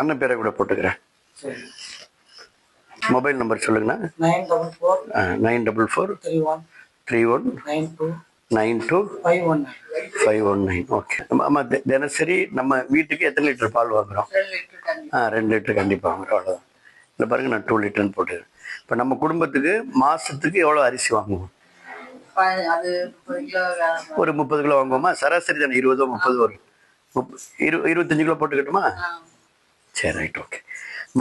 அண்ணன் பேரை கூட போட்டுக்கிறேன். மொபைல் நம்பர் சொல்லுங்கண்ணா. 944 31 92 519. ஓகே. ஆமாம், தினசரி நம்ம வீட்டுக்கு எத்தனை லிட்டர் பால் வாங்குறோம்? 2 லிட்டர் கண்டிப்பாக வாங்குறோம். அவ்வளோதான். இல்லை பாருங்க, நான் 2 லிட்டர்னு போட்டுக்கிறேன். இப்போ நம்ம குடும்பத்துக்கு மாதத்துக்கு எவ்வளோ அரிசி வாங்குவோம்? ஒரு 30 கிலோ வாங்குவோமா? சராசரி தானே 20 30 வரும். 25 கிலோ போட்டுக்கிட்டுமா? சரி, ரைட், ஓகே.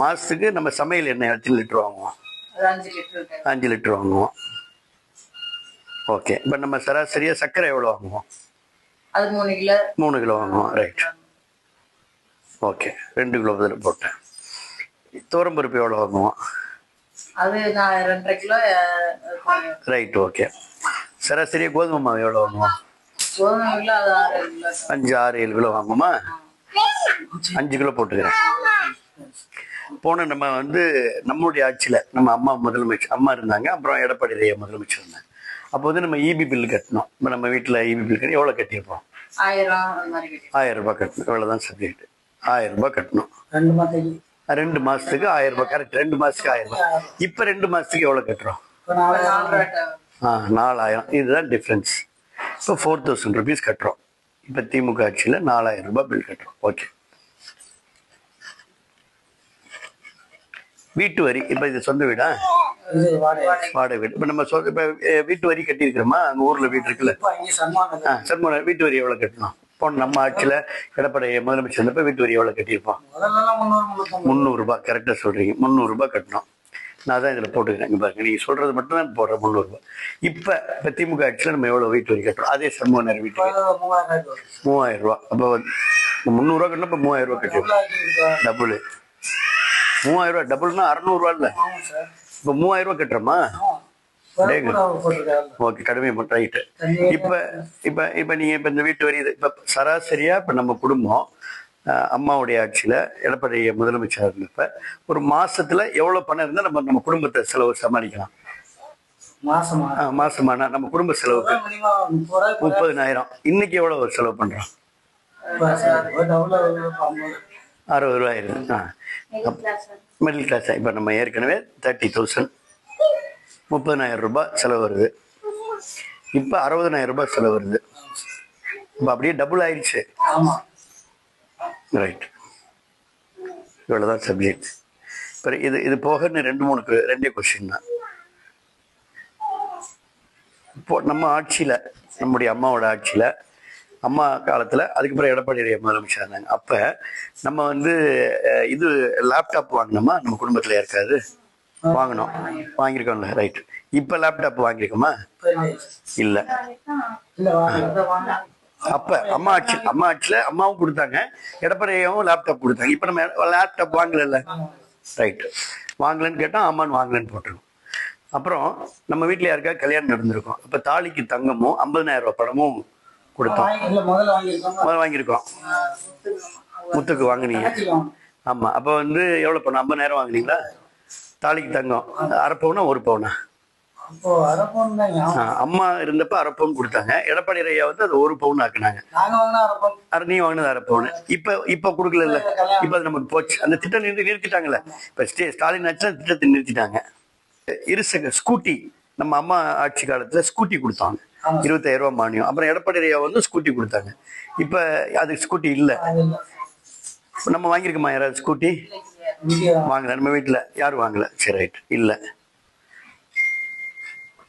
மாதத்துக்கு நம்ம சமையல் எண்ணெய் எத்தனை லிட்டர் வாங்குவோம்? 5 லிட்டர் வாங்குவோம். ஓகே. இப்போ நம்ம சராசரியாக சர்க்கரை எவ்வளோ வாங்குவோம்? 3 கிலோ வாங்குவோம். Right, okay. 2 கிலோ இதில் போட்டேன். துவரம்பருப்பு எவ்வளோ வாங்குவோம்? அது நான் 2.5 கிலோ. Right, okay. சராசரியாக கோதுமை மாவு எவ்வளோ வாங்குவோம்? 5 6 7 கிலோ வாங்குவோமா? 5 கிலோ போட்டுக்கிறேன். போன நம்ம வந்து நம்மளுடைய ஆட்சியில் நம்ம அம்மா முதலமைச்சர் அம்மா இருந்தாங்க, அப்புறம் எடப்பாடி முதலமைச்சர் இருந்தாங்க. அப்போ வந்து நம்ம இபி பில் கட்டணும். இப்போ நம்ம வீட்டில் இபி பில் கட்டி எவ்வளோ கட்டியிருப்போம்? 1000 ரூபாய் கட்டணும். எவ்வளோதான் சப்ஜெக்ட்? 1000 ரூபாய் கட்டணும். 2 மாதத்துக்கு 1000 ரூபாய். கரெக்ட், 2 மாதத்துக்கு 1000 ரூபாய். இப்போ 2 மாதத்துக்கு எவ்வளோ கட்டுறோம்? 4000. இதுதான் டிஃப்ரென்ஸ். இப்போ 4000 ருபீஸ் கட்டுறோம். இப்போ திமுக ஆட்சியில் 4000 ரூபாய் பில் கட்டுறோம். ஓகே. வீட்டு வரி, இப்போ இது சொந்த வீடா? வாடகை வீடு. இப்போ நம்ம இப்போ வீட்டு வரி கட்டியிருக்கிறோமா? அங்கே ஊரில் வீட்டு இருக்குல்ல, சன்மானம். வீட்டு வரி எவ்வளோ கட்டணும்? போன நம்ம ஆட்சியில் எடப்பாடி முதலமைச்சர் இருந்தப்போ வீட்டு வரி எவ்வளோ கட்டியிருப்போம்? 300 ரூபாய். கரெக்டாக சொல்கிறீங்க, 300 ரூபாய் கட்டணும். நான் தான் இதில் போட்டுக்கிறேன். இங்கே பாருங்க, நீங்கள் சொல்கிறது மட்டும் தான் போடுறேன். 300 ரூபாய். இப்போ திமுக ஆட்சியில் நம்ம எவ்வளோ வீட்டு வரி கட்டுறோம்? அதே சன்மானம் வீட்டுக்கு 3000 ரூபா. அப்போ 300 ரூபா கட்டணும். இப்போ 3000 ரூபா கட்டிடுவோம். டபுள் 3000 ரூபா. டபுள்னா 600 ரூபா இல்லை. இப்போ 3000 ரூபா கட்டுறோமா? ஓகே, கடுமை ரைட்டு. இப்போ இப்போ இப்போ நீங்கள் இப்போ இந்த வீட்டு வரி இப்போ சராசரியாக இப்போ நம்ம குடும்பம் அம்மாவுடைய ஆட்சியில் எடப்பாடி முதலமைச்சர் இருந்தப்ப ஒரு மாசத்துல எவ்வளவு பணம் இருந்தால் நம்ம குடும்பத்தை செலவு சமாளிக்கலாம்? மாசமானா நம்ம குடும்ப செலவுக்கு 30,000. இன்னைக்கு எவ்வளவு செலவு பண்றோம்? 60 ரூபாய் இருக்கு. Middle class. இப்போ நம்ம ஏற்கனவே 30,000 30,000 ரூபாய் செலவு வருது. இப்போ 60,000 ரூபாய் செலவு வருது. இப்போ அப்படியே டபுள் ஆயிடுச்சு. ரைட், இவ்வளோதான் சப்ஜெக்ட். இப்போ இது போக 2 கொஸ்டின் தான். இப்போ நம்ம ஆட்சியில், நம்முடைய அம்மாவோட ஆட்சியில், அம்மா காலத்தில், அதுக்கப்புறம் எடப்பாடி முதலமைச்சர் இருந்தாங்க. அப்போ நம்ம வந்து இது லேப்டாப் வாங்கினோமா? நம்ம குடும்பத்தில் யாருக்காவது வாங்கினோம்? வாங்கியிருக்கோம்ல. ரைட். இப்போ லேப்டாப் வாங்கியிருக்கோமா? இல்லை. அப்ப அம்மா ஆட்சியில அம்மாவும் கொடுத்தாங்க, எடப்பாடியாவும் லேப்டாப் கொடுத்தாங்க. இப்ப நம்ம லேப்டாப் வாங்கல. ரைட், வாங்கலன்னு கேட்டா ஆமான்னு வாங்கலன்னு போட்டுருக்கோம். அப்புறம் நம்ம வீட்டுல யாருக்காவது கல்யாணம் நடந்திருக்கும். அப்ப தாலிக்கு தங்கமும் 50,000 ரூபாய் பணமும் கொடுத்தோம். முதல்ல வாங்கியிருக்கோம். முத்துக்கு வாங்கினீங்க. ஆமா. அப்ப வந்து எவ்வளவு பணம்? 50,000 வாங்கினீங்களா? தாலிக்கு தங்கம் அரை பவுனா 1 பவுனா? அம்மா இருந்தப்ப அரை பவுன் கொடுத்தாங்க. எடப்பாடி ஐயா வந்து அது 1 பவுன் ஆக்குனாங்க. நீ வாங்கினது அரை பவுன். இப்ப கொடுக்கல. இப்ப அது நமக்கு போச்சு. அந்த திட்டம் நிறுத்திட்டாங்கல்ல. இப்ப ஸ்டாலின் ஆட்சி திட்டத்தை நிறுத்திட்டாங்க. இருசக்கர ஸ்கூட்டி நம்ம அம்மா ஆட்சி காலத்துல ஸ்கூட்டி கொடுத்தாங்க, 25,000 ரூபாய் மானியம். அப்புறம் எடப்பாடி ஐயா வந்து ஸ்கூட்டி கொடுத்தாங்க. இப்ப அது ஸ்கூட்டி இல்ல. நம்ம வாங்கியிருக்கோமா யாராவது ஸ்கூட்டி? வாங்கல. நம்ம வீட்டுல யாரும் வாங்கல. சரி, ரைட். இல்ல.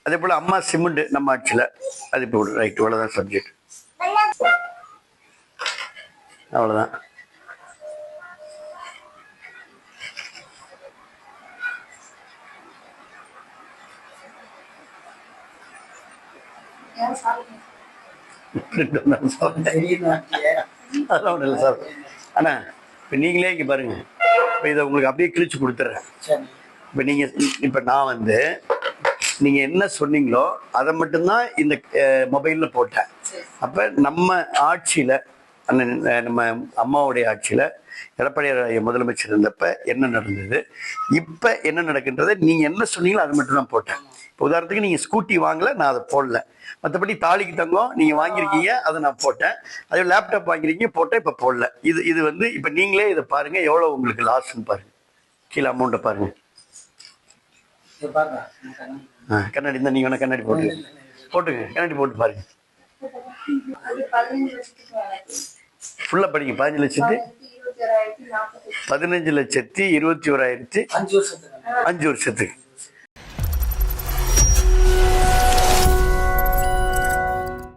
அதே போல அம்மா சிமெண்ட் நம்ம ஆட்சியில் அது இப்போ ரைட். இவ்வளோதான் சப்ஜெக்ட். அவ்வளோதான். அதெல்லாம் ஒன்றும் இல்லை சார். அண்ணா, இப்போ நீங்களே இங்கே பாருங்க. இப்போ இதை உங்களுக்கு அப்படியே கிழிச்சு கொடுத்துட்றேன். இப்போ நீங்கள் இப்போ நான் வந்து நீங்கள் என்ன சொன்னீங்களோ அதை மட்டும்தான் இந்த மொபைலில் போட்டேன். அப்போ நம்ம ஆட்சியில், நம்ம அம்மாவுடைய ஆட்சியில் எடப்பாடி முதலமைச்சர் இருந்தப்ப என்ன நடந்தது, இப்ப என்ன நடக்குன்றதை நீங்க என்ன சொன்னீங்களோ அது மட்டும் தான் போட்டேன். இப்போ உதாரணத்துக்கு நீங்க ஸ்கூட்டி வாங்கல, நான் அதை போடல. மற்றபடி தாலிக்கு தங்கம் நீங்க வாங்கியிருக்கீங்க, அதை நான் போட்டேன். அதே லேப்டாப் வாங்கிருக்கீங்க போட்டேன், இப்ப போடல. இது வந்து இப்ப நீங்களே இதை பாருங்க எவ்வளவு உங்களுக்கு லாஸ்ன்னு பாருங்க. கீழே அமௌண்ட்டை பாருங்க. கண்ணாடி இருந்தா நீங்க வேணா கண்ணாடி போட்டுங்க கண்ணாடி போட்டு பாருங்க. ஃபுல்லா படிங்க. 15,21,000 5 வருஷத்துக்கு